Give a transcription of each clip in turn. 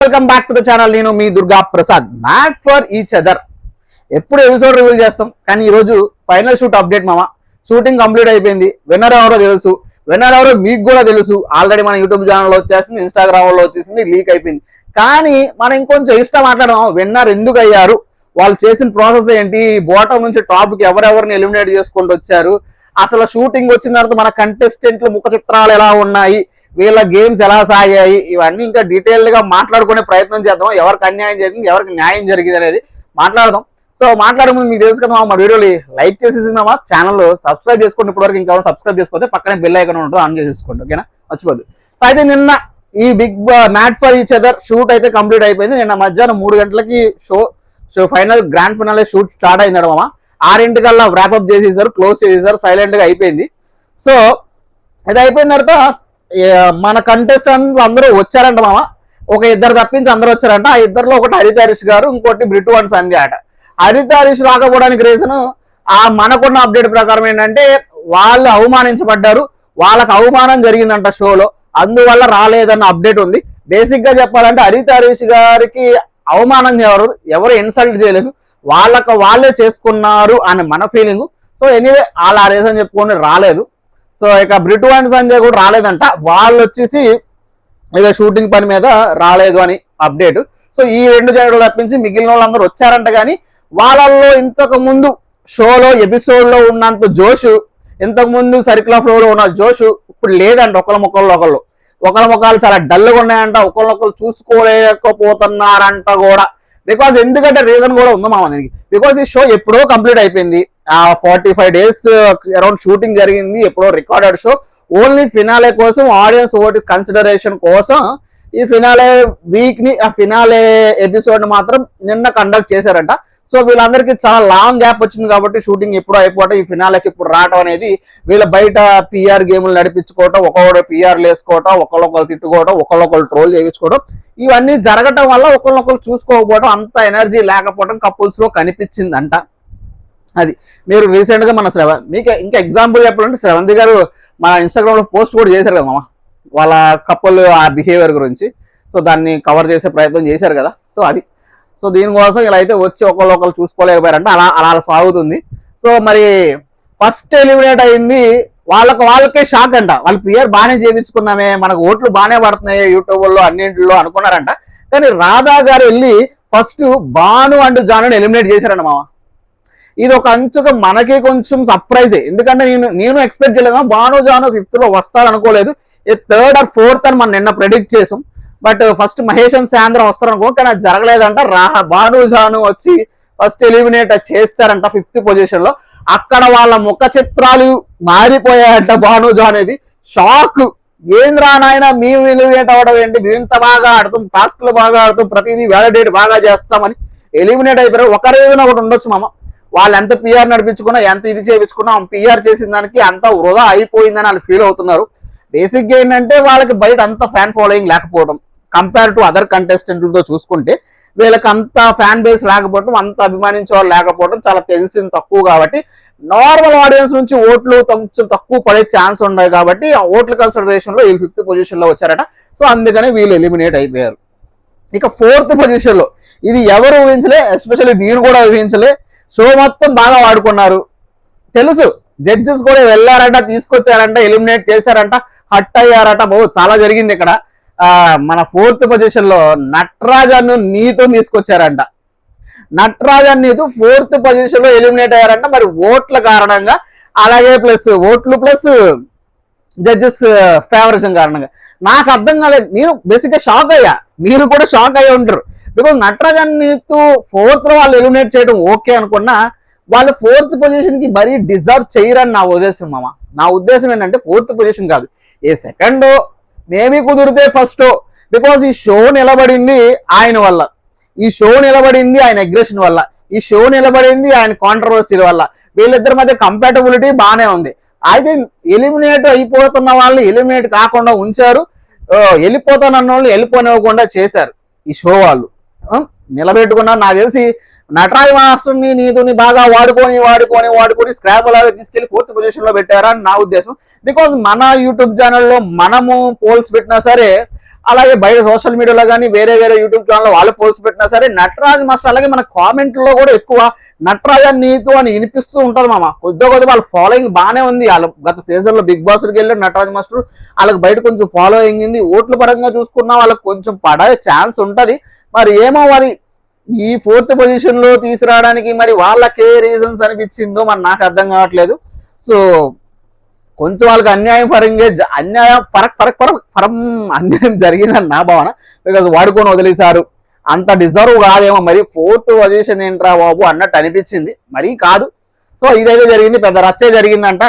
Welcome back to the channel. నేను మీ Durga Prasad. Made for each other ఎప్పుడు ఎపిసోడ్ రివీల్ చేస్తాం, కానీ ఈ రోజు ఫైనల్ షూట్ అప్డేట్ మామ. షూటింగ్ కంప్లీట్ అయిపోయింది. విన్నర్ ఎవరో తెలుసు, విన్నర్ ఎవరో మీకు కూడా తెలుసు. ఆల్రెడీ మన యూట్యూబ్ ఛానల్లో వచ్చేసింది, ఇన్స్టాగ్రామ్ లో వచ్చేసింది, లీక్ అయిపోయింది. కానీ మనం ఇంకొంచెం ఇష్టం మాట్లాడదాం. విన్నర్ ఎందుకు అయ్యారు, వాళ్ళు చేసిన ప్రాసెస్ ఏంటి, బాటమ్ నుంచి టాప్ కి ఎవరెవరిని ఎలిమినేట్ చేసుకుంటూ వచ్చారు, అసలు షూటింగ్ వచ్చిన తర్వాత మన కంటెస్టెంట్లు ముఖ చిత్రాలు ఎలా ఉన్నాయి, వీళ్ళ గేమ్స్ ఎలా సాగాయి, ఇవన్నీ ఇంకా డీటెయిల్డ్ గా మాట్లాడుకునే ప్రయత్నం చేద్దాం. ఎవరికి అన్యాయం జరిగింది, ఎవరికి న్యాయం జరిగింది అనేది మాట్లాడదాం. సో మాట్లాడే ముందు మీకు తెలుసు కదా, మా వీడియోని లైక్ చేసేసి మా ఛానల్ సబ్స్క్రైబ్ చేసుకోండి. ఇప్పటివరకు ఇంకెవరు సబ్స్క్రైబ్ చేసుకోతే పక్కనే బెల్ ఐకాన్ ఉంటుంది, ఆన్ చేసేసుకోండి. ఓకేనా, మర్చిపోద్దు. అయితే నిన్న ఈ big made for each other shoot అయితే కంప్లీట్ అయిపోయింది. నిన్న మధ్యాహ్నం 3 గంటలకి show final grand finale shoot start అయింది మామ. 6 వ్రాపప్ చేసేసారు, క్లోజ్ చేసేసారు, సైలెంట్ గా అయిపోయింది. సో ఇది అయిపోయిన తర్వాత మన కంటెస్టెంట్ అందరూ వచ్చారంట మామ. ఒక ఇద్దరు తప్పించి అందరూ వచ్చారంట. ఆ ఇద్దరులో ఒకటి హరిత హరీష్ గారు, ఇంకోటి బ్రిటు అండ్ సంధ్య అట. హరిత హరీష్ రాకపోవడానికి రీజన్ మనకున్న అప్డేట్ ప్రకారం ఏంటంటే వాళ్ళు అవమానించబడ్డారు, వాళ్ళకి అవమానం జరిగిందంట షోలో, అందువల్ల రాలేదన్న అప్డేట్ ఉంది. బేసిక్ గా చెప్పాలంటే హరిత హరీష్ గారికి అవమానం ఎవరు ఇన్సల్ట్ చేయలేదు, వాళ్ళే చేసుకున్నారు అని మన ఫీలింగ్. సో ఎనీవే వాళ్ళ ఆ రీజన్ చెప్పుకొని రాలేదు. సో ఇక బ్రిటు అండ్ సంజయ్ కూడా రాలేదంట. వాళ్ళు వచ్చేసి ఇక షూటింగ్ పని మీద రాలేదు అని అప్డేట్. సో ఈ 2 జగలు తప్పించి మిగిలిన వాళ్ళందరూ వచ్చారంట. కానీ వాళ్ళల్లో ఇంతకు ముందు షోలో ఎపిసోడ్ లో ఉన్నంత జోషు, ఇంతకు ముందు సర్కిల్ ఆఫ్ ఫ్లోలో ఉన్న జోషు ఇప్పుడు లేదంట. ఒకళ్ళ ముఖాలు చాలా డల్గా ఉన్నాయంట, ఒకళ్ళొకళ్ళు చూసుకోలేకపోతున్నారంట కూడా. బికాజ్ ఎందుకంటే రీజన్ కూడా ఉందా మామ దీనికి. బికాజ్ ఈ షో ఎప్పుడో కంప్లీట్ అయిపోయింది. 45 డేస్ అరౌండ్ షూటింగ్ జరిగింది, ఎప్పుడో రికార్డెడ్ షో. ఓన్లీ ఫినాలే కోసం, ఆడియన్స్ ఓటు కన్సిడరేషన్ కోసం ఈ ఫినాలే వీక్ ని, ఆ ఫినాలే ఎపిసోడ్ మాత్రం నిన్న కండక్ట్ చేశారంట. సో వీళ్ళందరికీ చాలా లాంగ్ గ్యాప్ వచ్చింది కాబట్టి షూటింగ్ ఎప్పుడు అయిపోవటం, ఈ ఫినాలేకి ఇప్పుడు రావడం అనేది, వీళ్ళ బయట పిఆర్ గేములు నడిపించుకోవటం, ఒకళ్ళు పిఆర్లు వేసుకోవటం, ఒకళ్ళొకళ్ళు తిట్టుకోవడం, ఒకళ్ళొకళ్ళు ట్రోల్ చేయించుకోవడం, ఇవన్నీ జరగటం వల్ల ఒకళ్ళొకళ్ళు చూసుకోకపోవడం, అంత ఎనర్జీ లేకపోవడం కపుల్స్ లో కనిపించిందంట. అది మీరు రీసెంట్ గా మన మీకు ఇంకా ఎగ్జాంపుల్ చెప్పాలంటే శ్రవంతి గారు మన ఇన్స్టాగ్రామ్ లో పోస్ట్ కూడా చేశారు కదా మామ, వాళ్ళ కపుల్ ఆ బిహేవియర్ గురించి. సో దాన్ని కవర్ చేసే ప్రయత్నం చేశారు కదా. సో అది, సో దీనికోసం ఇలా అయితే వచ్చి ఒకళ్ళు చూసుకోలేకపోయారంటే అలా సాగుతుంది. సో మరి ఫస్ట్ ఎలిమినేట్ అయింది వాళ్ళకే షాక్ అంట. వాళ్ళు పిఆర్ బాగానే చేయించుకున్నామే, మనకు ఓట్లు బాగానే పడుతున్నాయి యూట్యూబ్ లో అన్నింటిలో అనుకున్నారంట. కానీ రాధా గారు వెళ్ళి first Bhanu and Janu eliminate చేశారంట మామ. ఇది ఒక అంచుగా మనకి కొంచెం సర్ప్రైజే, ఎందుకంటే నేను ఎక్స్పెక్ట్ చేయలేదు. భాను జాను 5th లో వస్తారనుకోలేదు, 3rd or 4th అని మనం నిన్న ప్రెడిక్ట్ చేసాం. బట్ ఫస్ట్ మహేష్ అండ్ సాయంత్రం వస్తారనుకో, కానీ అది జరగలేదంట. భాను జాను వచ్చి ఫస్ట్ ఎలిమినేట్ చేస్తారంట 5th పొజిషన్ లో. అక్కడ వాళ్ళ ముఖ చిత్రాలు మారిపోయాయంట. భాను జాను అనేది షాక్. ఏంద్రా నాయన మేము ఎలిమినేట్ అవ్వడం ఏంటి, మేము ఇంత బాగా ఆడుతాం, టాస్క్లు బాగా ఆడుతాం, ప్రతిదీ వ్యాలిడేట్ బాగా చేస్తామని ఎలిమినేట్ అయిపోయారు. ఒక రీజన్ ఒకటి ఉండొచ్చు మామ, వాళ్ళు ఎంత పిఆర్ నడిపించుకున్నా, ఎంత ఇది చేయించుకున్నా, పిఆర్ చేసిన దానికి అంత వృధా అయిపోయిందని వాళ్ళు ఫీల్ అవుతున్నారు. బేసిక్ గా ఏంటంటే వాళ్ళకి బయట అంత ఫ్యాన్ ఫాలోయింగ్ లేకపోవడం, కంపేర్ టు అదర్ కంటెస్టెంట్లతో చూసుకుంటే వీళ్ళకి అంత ఫ్యాన్ బేస్ లేకపోవడం, అంత అభిమానించే వాళ్ళు లేకపోవడం, చాలా తెలిసింది తక్కువ. కాబట్టి నార్మల్ ఆడియన్స్ నుంచి ఓట్లు కొంచెం తక్కువ పడే ఛాన్స్ ఉన్నాయి. కాబట్టి ఆ ఓట్ల కన్సిడరేషన్ లో వీళ్ళు 5th పొజిషన్ లో వచ్చారట. సో అందుకని వీళ్ళు ఎలిమినేట్ అయిపోయారు. ఇక 4th పొజిషన్ లో ఇది ఎవరు ఊహించలే, ఎస్పెషల్లీ నేను కూడా ఊహించలే. షో మొత్తం బాగా వాడుకున్నారు, తెలుసు. జడ్జెస్ కూడా వెళ్ళారంట, తీసుకొచ్చారంట, ఎలిమినేట్ చేశారంట, హట్ అయ్యారట. చాలా జరిగింది ఇక్కడ. మన 4th పొజిషన్ లో నటరాజన్ నీతో తీసుకొచ్చారంట. నటరాజన్ నీతో 4th పొజిషన్ లో ఎలిమినేట్ అయ్యారంట. మరి ఓట్ల కారణంగా, అలాగే ఓట్లు ప్లస్ జడ్జెస్ ఫేవరిజం కారణంగా. నాకు అర్థం కాలేదు, నేను బేసిక్ గా షాక్ అయ్యా, మీరు కూడా షాక్ అయ్యి ఉంటారు. బికాజ్ నటరాజన్ నీతో 4th లో వాళ్ళు ఎలిమినేట్ చేయడం ఓకే అనుకున్నా, వాళ్ళు 4th పొజిషన్ కి మరీ డిజర్వ్ చేయరని నా ఉద్దేశం మామ. నా ఉద్దేశం ఏంటంటే 4th పొజిషన్ కాదు, ఏ 2nd మేబీ కుదిరితే 1st. బికాజ్ ఈ షో నిలబడింది ఆయన వల్ల, ఈ షో నిలబడింది ఆయన అగ్రెషన్ వల్ల, ఈ షో నిలబడింది ఆయన కాంట్రవర్సీల వల్ల. వీళ్ళిద్దరి మధ్య కంపాటబిలిటీ బాగానే ఉంది. అయితే ఎలిమినేట్ అయిపోతున్న వాళ్ళని ఎలిమినేట్ కాకుండా ఉంచారు, వెళ్ళిపోతానన్న వాళ్ళు వెళ్ళిపోనివ్వకుండా చేశారు ఈ షో వాళ్ళు. నిలబెట్టుకున్నారు. నాకు తెలిసి నటరాజ్ మాస్టర్ని నీతుని బాగా వాడుకొని స్క్రాప్ లాగా తీసుకెళ్లి 4th పొజిషన్ లో పెట్టారని నా ఉద్దేశం. బికాజ్ మన యూట్యూబ్ ఛానల్లో మనము పోల్స్ పెట్టినా సరే అలాగే బయట సోషల్ మీడియాలో కానీ వేరే వేరే యూట్యూబ్ ఛానల్ వాళ్ళు పోస్ట్ పెట్టినా సరే నటరాజ్ మాస్టర్ అలాగే మన కామెంట్లో కూడా ఎక్కువ నటరాజ్ నీతు అని వినిపిస్తూ ఉంటది మామ. కొద్ది వాళ్ళ ఫాలోయింగ్ బాగానే ఉంది. వాళ్ళు గత సీజన్ లో బిగ్ బాస్కి వెళ్ళి నటరాజ్ మాస్టర్ వాళ్ళకి బయట కొంచెం ఫాలోయింగ్ ఉంది. ఓట్ల పరంగా చూసుకున్నా వాళ్ళకి కొంచెం పడే ఛాన్స్ ఉంటది. మరి ఏమో మరి ఈ 4th పొజిషన్ లో తీసుకురావడానికి మరి వాళ్ళకే రీజన్స్ అనిపించిందో మరి నాకు అర్థం కావట్లేదు. సో కొంచెం వాళ్ళకి అన్యాయం జరిగిందని నా భావన. బికాజ్ వాడుకొని వదిలేశారు, అంత డిజర్వ్ కాదేమో. మరి 4th పొజిషన్ ఏంట్రా బాబు అన్నట్టు అనిపించింది, మరీ కాదు. సో ఇదైతే జరిగింది, పెద్ద రచ్చే జరిగిందంట.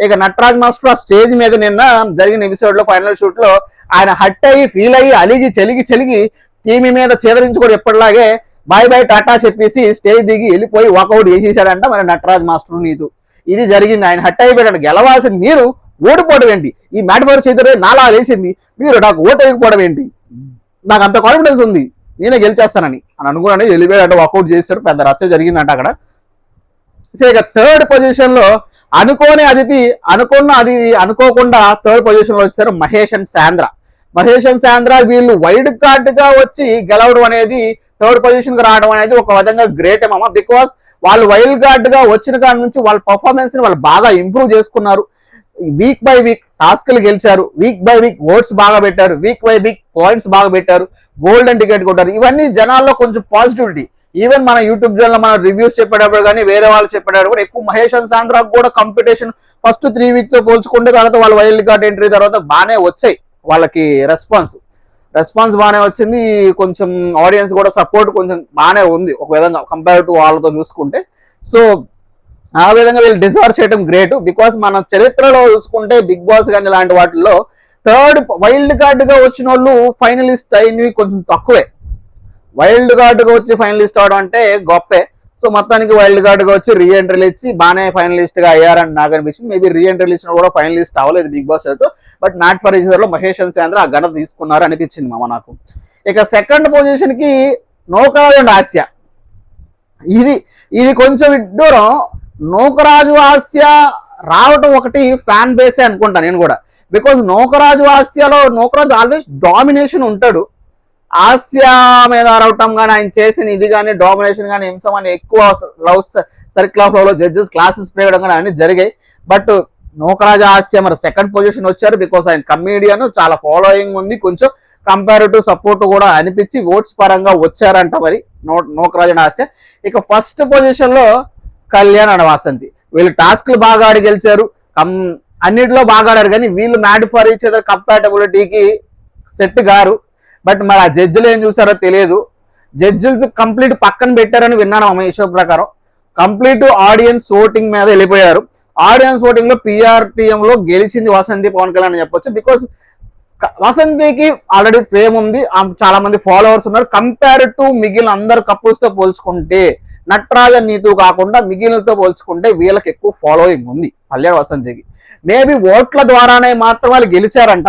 ఇక నటరాజ్ మాస్టర్ ఆ స్టేజ్ మీద నిన్న జరిగిన ఎపిసోడ్ లో ఫైనల్ షూట్ లో ఆయన హట్ అయ్యి ఫీల్ అయ్యి అలిగి చెలిగి టీవీ మీద చేదరించుకోవడం ఎప్పటిలాగే బాయ్ బాయ్ టాటా చెప్పేసి స్టేజ్ దిగి వెళ్ళిపోయి వాకౌట్ చేసేసాడంట మరి నటరాజ్ మాస్టర్ నీతు. ఇది జరిగింది. ఆయన హట్ అయిపోయాడు. గెలవాల్సింది మీరు ఓడిపోవడం ఏంటి? ఈ మ్యాట్ ఫర్ చేద్దరే నాలా వేసింది, మీరు నాకు ఓటు వేయకపోవడం ఏంటి? నాకు అంత కాన్ఫిడెన్స్ ఉంది నేనే గెలిచేస్తానని అనుకున్నాను. వెళ్ళిపోయాడు, వాకౌట్ చేశాడు, పెద్ద రచ్చ జరిగిందంట అక్కడ. సో ఇక 3rd పొజిషన్ లో అనుకోని అతిథి అనుకోకుండా 3rd పొజిషన్ లో వచ్చారు మహేష్ అండ్ శాంద్ర. వీళ్ళు వైల్డ్ కార్డ్ గా వచ్చి గెలవడం అనేది 3rd పొజిషన్ కి రావడం అనేది ఒక విధంగా గ్రేట్ ఏమమ్మా. బికాస్ వాళ్ళు వైల్డ్ కార్డ్ గా వచ్చిన కాడి నుంచి వాళ్ళ పర్ఫార్మెన్స్ ని వాళ్ళు బాగా ఇంప్రూవ్ చేసుకున్నారు. వీక్ బై వీక్ టాస్క్లు గెలిచారు, వీక్ బై వీక్ ఓట్స్ బాగా పెట్టారు, వీక్ బై వీక్ పాయింట్స్ బాగా పెట్టారు, గోల్డెన్ టికెట్ కొట్టారు. ఇవన్నీ జనాల్లో కొంచెం పాజిటివిటీ. ఈవెన్ మన యూట్యూబ్ ఛానల్ మనం రివ్యూస్ చెప్పేటప్పుడు కానీ వేరే వాళ్ళు చెప్పేటప్పుడు కూడా ఎక్కువ మహేష్ అండ్ శాంద్రాకు కూడా కాంపిటీషన్ ఫస్ట్ 3 వీక్ తో పోల్చుకుంటే తర్వాత వాళ్ళ వైల్డ్ కార్డ్ ఎంట్రీ తర్వాత బాగానే వచ్చాయి. వాళ్ళకి రెస్పాన్స్ బాగానే వచ్చింది. కొంచెం ఆడియన్స్ కూడా సపోర్ట్ కొంచెం బాగానే ఉంది ఒక విధంగా కంపేర్ టు వాళ్ళతో చూసుకుంటే. సో ఆ విధంగా వీళ్ళు డిజర్వ్ చేయడం గ్రేట్. బికాస్ మన చరిత్రలో చూసుకుంటే బిగ్ బాస్ కానీ ఇలాంటి వాటిల్లో 3rd వైల్డ్ కార్డ్ గా వచ్చిన వాళ్ళు ఫైనలిస్ట్ అయినవి కొంచెం తక్కువే. వైల్డ్ కార్డ్ గా వచ్చి ఫైనలిస్ట్ అవడం అంటే గొప్పే. సో మొత్తానికి వైల్డ్ కార్డ్ గా వచ్చి రీఎంట్రీలు ఇచ్చి బాగానే ఫైనలిస్ట్ గా అయ్యారని నాకు అనిపించింది. మేబీ రీఎంట్రీలు ఇచ్చిన కూడా ఫైనలిస్ట్ అవ్వలేదు బిగ్ బాస్ అయితే. But mat for each other లో మహేష్ అండ్ శాంద్ర ఆ ఘనత తీసుకున్నారు అనిపించింది మామ నాకు. ఇక 2nd పొజిషన్ కి నూకరాజు అండ్ ఆస్య. ఇది కొంచెం విడ్డూరం. నూకరాజు ఆస్య రావటం ఒకటి ఫ్యాన్ బేసే అనుకుంటా నేను కూడా. బికాజ్ నూకరాజు ఆస్యలో నూకరాజు ఆల్వేస్ డామినేషన్ ఉంటాడు. ఆస్య మీద అరవటం కానీ ఆయన చేసిన ఇది కానీ డామినేషన్ కానీ హింసం అని ఎక్కువ లవ్ సర్కిల్ ఆఫ్ లవ్ లో జడ్జెస్ క్లాసెస్ పేయడం కానీ అన్ని జరిగాయి. బట్ నూకరాజు ఆస్య మరి 2nd పొజిషన్ వచ్చారు. బికాస్ ఆయన కమేడియన్, చాలా ఫాలోయింగ్ ఉంది, కొంచెం కంపారిటివ్ సపోర్ట్ కూడా అనిపించి ఓట్స్ పరంగా వచ్చారంట మరి నూకరాజు అండ్ ఆస్య. ఇక 1st పొజిషన్ లో కళ్యాణ్ అండ్ వాసంతి. వీళ్ళు టాస్క్లు బాగా ఆడి గెలిచారు, అన్నిటిలో బాగా ఆడారు. కానీ వీళ్ళు మ్యాట్ ఫర్ ఈచ్ అదర్ కంపాటబిలిటీకి సెట్ గారు. బట్ మరి ఆ జడ్జిలు ఏం చూసారో తెలియదు. జడ్జిలు కంప్లీట్ పక్కన పెట్టారని విన్నాను అమ్మ. ఈ షో ప్రకారం కంప్లీట్ ఆడియన్స్ ఓటింగ్ మీద వెళ్ళిపోయారు. ఆడియన్స్ ఓటింగ్ లో PRTM లో గెలిచింది వసంతి పవన్ కళ్యాణ్ అని చెప్పొచ్చు. బికాస్ వసంతికి ఆల్రెడీ ఫేమ్ ఉంది, చాలా మంది ఫాలోవర్స్ ఉన్నారు. కంపేర్ టు మిగిలిన అందరు కపుల్స్ తో పోల్చుకుంటే నటరాజ నీతు కాకుండా మిగిలినతో పోల్చుకుంటే వీళ్ళకి ఎక్కువ ఫాలోయింగ్ ఉంది కళ్యాణ్ వసంతికి. మేబీ ఓట్ల ద్వారానే మాత్రం వాళ్ళు గెలిచారంట,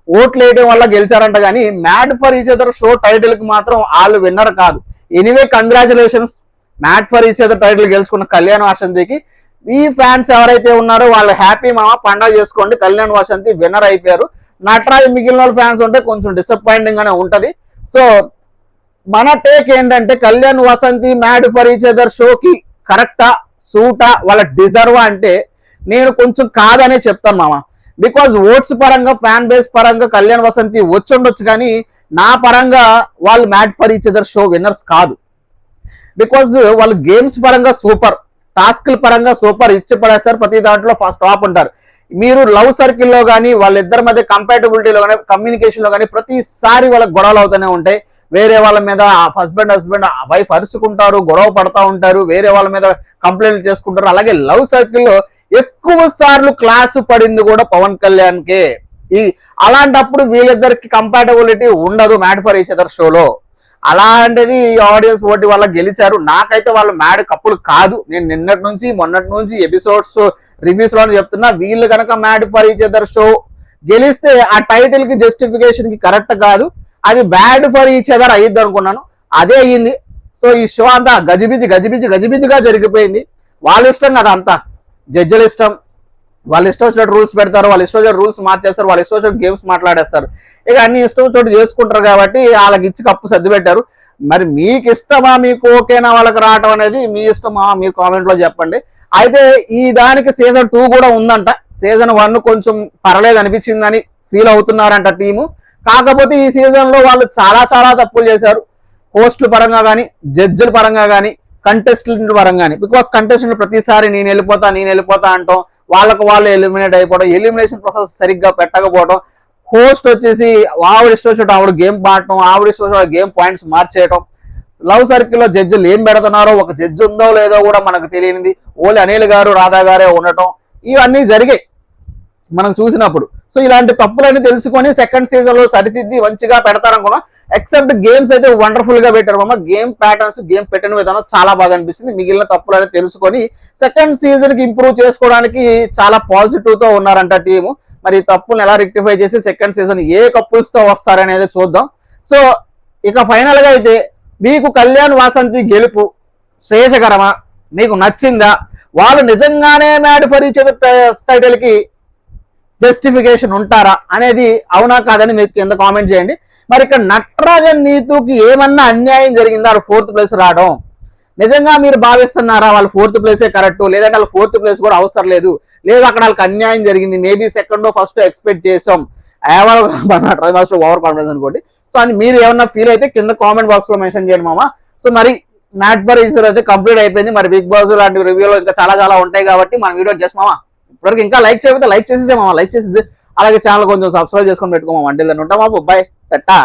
ఓట్లు వేయడం వల్ల గెలిచారంట. కానీ mat for each other show title కి మాత్రం వాళ్ళు విన్నర్ కాదు. Anyway congratulations mat for each other title గెలుచుకున్న కళ్యాణ్ వసంతికి. ఈ ఫ్యాన్స్ ఎవరైతే ఉన్నారో వాళ్ళు హ్యాపీ మామ, పండగ చేసుకోండి, కళ్యాణ్ వసంతి విన్నర్ అయిపోయారు. నటరాజ్ మిగిలిన వాళ్ళ ఫ్యాన్స్ ఉంటే కొంచెం డిసప్పాయింటింగ్ గానే ఉంటది. సో మన టేక్ ఏంటంటే Kalyan Vasanthi mat for each other షోకి కరెక్టా, సూటా, వాళ్ళ డిజర్వా అంటే నేను కొంచెం కాదనే చెప్తాను మామ. బికాజ్ ఓట్స్ పరంగా ఫ్యాన్ బేస్ పరంగా కళ్యాణ్ వసంతి వచ్చుండొచ్చు, కానీ నా పరంగా వాళ్ళు mat for each other show winners కాదు. బికాజ్ వాళ్ళు గేమ్స్ పరంగా సూపర్, టాస్క్ల పరంగా సూపర్, ఇచ్చి పడేస్తారు, ప్రతి దాంట్లో ఫస్ట్ టాప్ ఉంటారు. మీరు లవ్ సర్కిల్లో కానీ వాళ్ళిద్దరి మధ్య కంపాటబిలిటీలో కానీ కమ్యూనికేషన్ లో కానీ ప్రతిసారి వాళ్ళకి గొడవలు అవుతూనే ఉంటాయి. వేరే వాళ్ళ మీద హస్బెండ్ వైఫ్ అరుచుకుంటారు, గొడవ పడతా ఉంటారు, వేరే వాళ్ళ మీద కంప్లైంట్ చేసుకుంటారు. అలాగే లవ్ సర్కిల్లో ఎక్కువ సార్లు క్లాసు పడింది కూడా పవన్ కళ్యాణ్కే. అలాంటప్పుడు వీళ్ళిద్దరికి కంపాటబిలిటీ ఉండదు మ్యాట్ ఫర్ ఈచ్ అదర్ షోలో. అలాంటిది ఆడియన్స్ ఓటి వల్ల గెలిచారు. నాకైతే వాళ్ళు మ్యాడ్ కప్పులు కాదు. నేను మొన్నటి నుంచి ఎపిసోడ్స్ రివ్యూస్ లో చెప్తున్నా, వీళ్ళు కనుక mad for each other show గెలిస్తే ఆ టైటిల్ కి జస్టిఫికేషన్ కి కరెక్ట్ కాదు, అది బ్యాడ్ ఫర్ ఈచ్ అదర్ అయ్యిద్ది అనుకున్నాను, అదే అయ్యింది. సో ఈ షో అంతా గజిబిజిగా జరిగిపోయింది. వాళ్ళ ఇష్టం కదా అంతా, జడ్జిల ఇష్టం, వాళ్ళు ఇష్టం వచ్చినట్టు రూల్స్ పెడతారు, వాళ్ళు ఇష్టం వచ్చినట్టు రూల్స్ మార్చేస్తారు, వాళ్ళు ఇష్టం వచ్చినట్టు గేమ్స్ మాట్లాడేస్తారు. ఇక అన్ని ఇష్టం చోటు చేసుకుంటారు కాబట్టి వాళ్ళకి ఇచ్చి కప్పు సర్ది పెట్టారు. మరి మీకు ఇష్టమా, మీకు ఓకేనా వాళ్ళకి రావటం అనేది మీ ఇష్టమా, మీరు కామెంట్ లో చెప్పండి. అయితే ఈ దానికి సీజన్ 2 కూడా ఉందంట. సీజన్ 1 కొంచెం పర్లేదు అనిపించిందని ఫీల్ అవుతున్నారంట టీము. కాకపోతే ఈ సీజన్ లో వాళ్ళు చాలా చాలా తప్పులు చేశారు, హోస్టుల పరంగా కానీ, జడ్జిల పరంగా కానీ, కంటెస్టెంట్ పరంగా కానీ. బికాస్ కంటెస్టెంట్ ప్రతిసారి నేను వెళ్ళిపోతా అంటాం, వాళ్ళకు వాళ్ళు ఎలిమినేట్ అయిపోవడం, ఎలిమినేషన్ ప్రాసెస్ సరిగ్గా పెట్టకపోవడం, హోస్ట్ వచ్చేసి ఆవిడ ఇష్టం వచ్చినట్టు ఆవిడ గేమ్ పాడటం, ఆవిడ ఇష్టం వచ్చినట్టు గేమ్ పాయింట్స్ మార్చేయటం, లవ్ సర్కిల్లో జడ్జిలు ఏం పెడుతున్నారో, ఒక జడ్జి ఉందో లేదో కూడా మనకు తెలియనిది, ఓన్లీ అనిల్ గారు రాధా గారే ఉండటం, ఇవన్నీ జరిగాయి మనం చూసినప్పుడు. సో ఇలాంటి తప్పులన్నీ తెలుసుకొని సెకండ్ సీజన్ లో సరిదిద్ది మంచిగా పెడతారనుకున్నాం. ఎక్సెప్ట్ గేమ్స్ అయితే వండర్ఫుల్ గా పెట్టారు మామ. గేమ్ ప్యాటర్న్స్, గేమ్ పెట్టిన విధానం చాలా బాగా అనిపిస్తుంది. మిగిలిన తప్పులని తెలుసుకొని సెకండ్ సీజన్ కి ఇంప్రూవ్ చేసుకోవడానికి చాలా పాజిటివ్ తో ఉన్నారంట టీము. మరి తప్పులను ఎలా రెక్టిఫై చేసి సెకండ్ సీజన్ ఏ కప్పుల్స్ తో వస్తారనేది చూద్దాం. సో ఇక ఫైనల్ గా అయితే మీకు కళ్యాణ్ వాసంతి గెలుపు శ్రేయస్కరమా, మీకు నచ్చిందా, వాళ్ళు నిజంగానే mad for each other title కి జస్టిఫికేషన్ ఉంటారా అనేది అవునా కాదని మీకు కింద కామెంట్ చేయండి. మరి ఇక్కడ నటరాజన్ నీతుకి ఏమన్నా అన్యాయం జరిగిందా వాళ్ళు 4th ప్లేస్ రావడం? నిజంగా మీరు భావిస్తున్నారా వాళ్ళు 4th ప్లేసే కరెక్ట్, లేదంటే వాళ్ళు 4th ప్లేస్ కూడా అవసరం లేదు, లేదు అక్కడ వాళ్ళకి అన్యాయం జరిగింది, మేబీ సెకండ్ ఫస్ట్ ఎక్స్పెక్ట్ చేసాం, ఓవర్ కాన్ఫిడెన్స్ అనుకోండి. సో అని మీరు ఏమన్నా ఫీల్ అయితే కింద కామెంట్ బాక్స్ లో మెన్షన్ చేయండి మామ. సో మరి మ్యాట్ ఫర్ ఈచ్ అదర్ అయితే కంప్లీట్ అయిపోయింది. మరి బిగ్ బాస్ లాంటి రివ్యూలో ఇంకా చాలా చాలా ఉంటాయి కాబట్టి మన వీడియో చేసి మామ ఇప్పటివరకు ఇంకా లైక్ చేయకపోతే లైక్ చేసేసే మామ, లైక్ చేసేసి అలాగే ఛానల్ కొంచెం సబ్స్క్రైబ్ చేసుకొని పెట్టుకోమా. అంటే ఉంటామా, బాయ్, టట్టా.